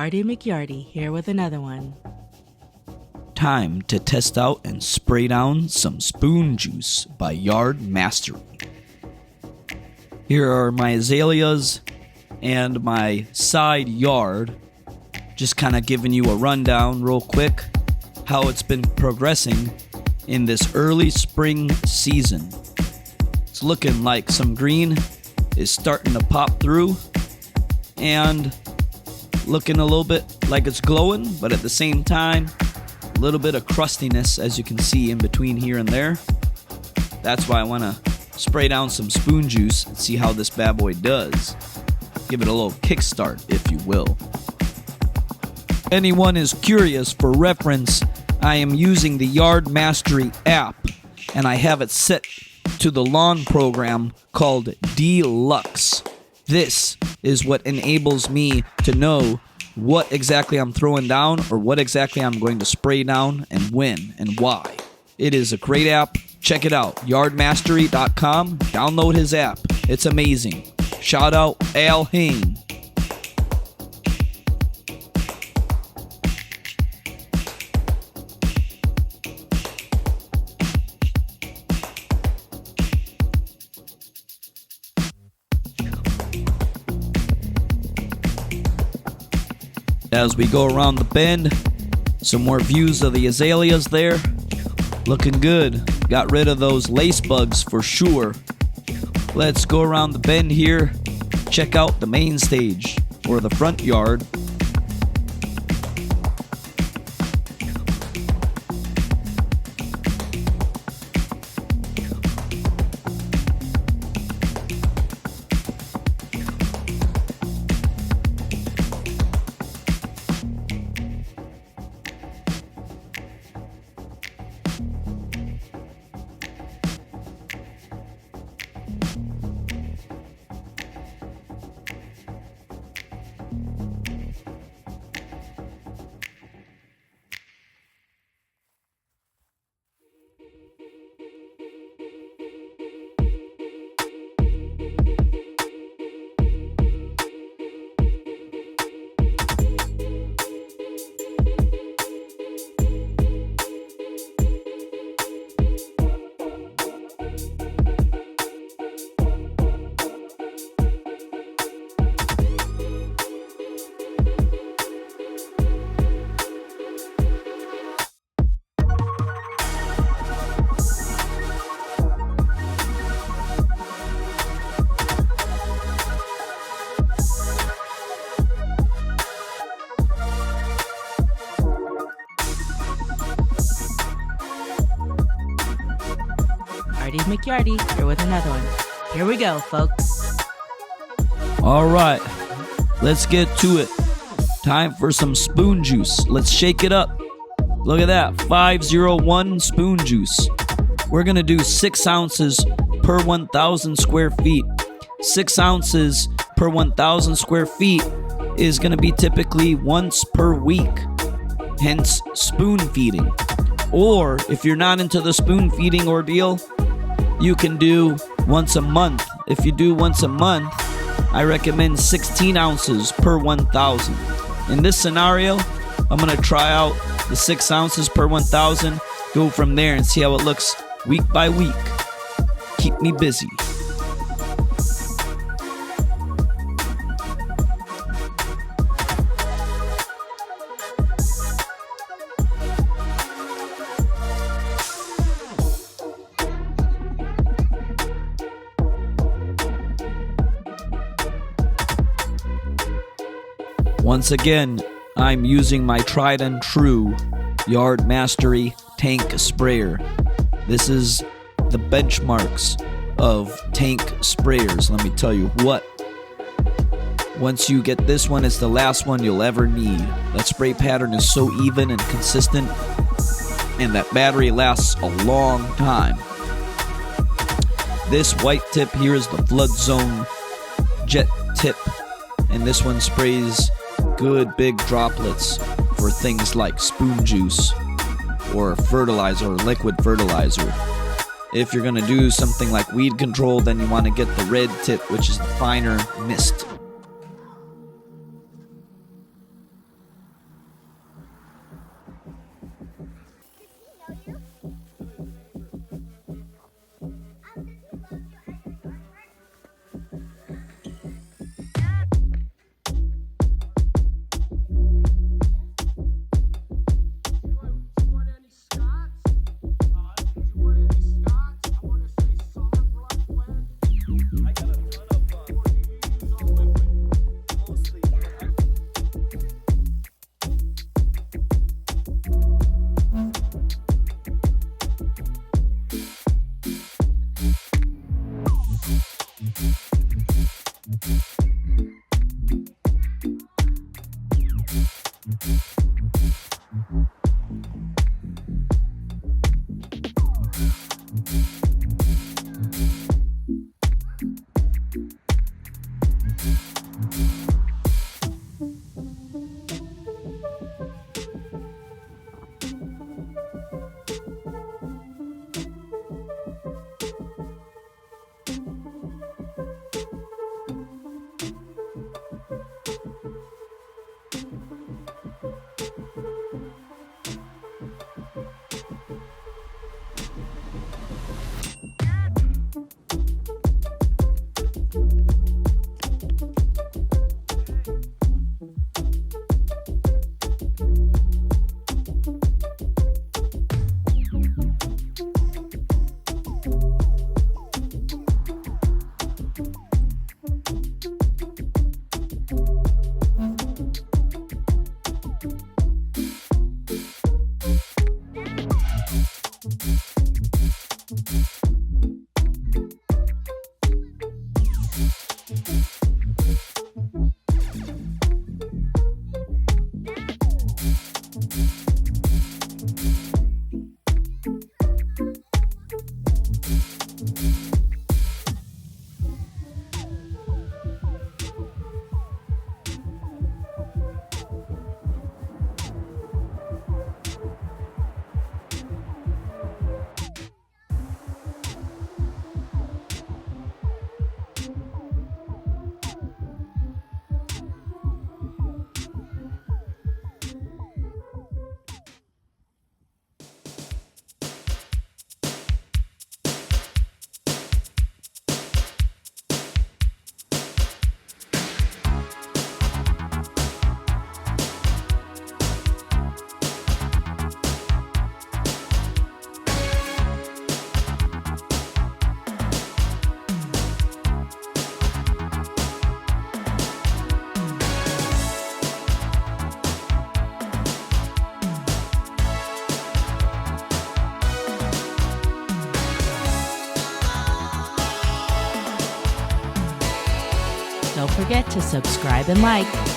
Artie McYarty here with another one. Time to test out and spray down some spoon juice by Yard Mastery. Here are my azaleas and my side yard. Just kind of giving you a rundown real quick how it's been progressing in this early spring season. It's looking like some green is starting to pop through and looking a little bit like it's glowing, but at the same time, a little bit of crustiness, as you can see in between here and there. That's why I want to spray down some spoon juice and see how this bad boy does. Give it a little kickstart, if you will. Anyone is curious, for reference, I am using the Yard Mastery app, and I have it set to the lawn program called Deluxe. This is what enables me to know what exactly I'm throwing down or what exactly I'm going to spray down and when and why. It is a great app. Check it out. Yardmastery.com. Download his app. It's amazing. Shout out Al Hain. As we go around the bend, some more views of the azaleas there. Looking good. Got rid of those lace bugs for sure. Let's go around the bend here. Check out the main stage, or the front yard. Artie McYarty here with another one. Here we go, folks. Alright, let's get to it. Time for some spoon juice. Let's shake it up. Look at that, 501 spoon juice. We're going to do 6 ounces per 1,000 square feet. 6 ounces per 1,000 square feet is going to be typically once per week. Hence, spoon feeding. Or, if you're not into the spoon feeding ordeal, you can do once a month. If you do once a month, I recommend 16 ounces per 1,000. In this scenario, I'm going to try out the 6 ounces per 1,000, go from there and see how it looks week by week. Keep me busy. Once again, I'm using my tried and true Yard Mastery tank sprayer. This is the benchmarks of tank sprayers. Let me tell you what. Once you get this one, it's the last one you'll ever need. That spray pattern is so even and consistent, and that battery lasts a long time. This white tip here is the flood zone jet tip, and this one sprays good big droplets for things like spoon juice or fertilizer or liquid fertilizer. If you're going to do something like weed control, then you want to get the red tip, which is the finer mist. Don't forget to subscribe and like.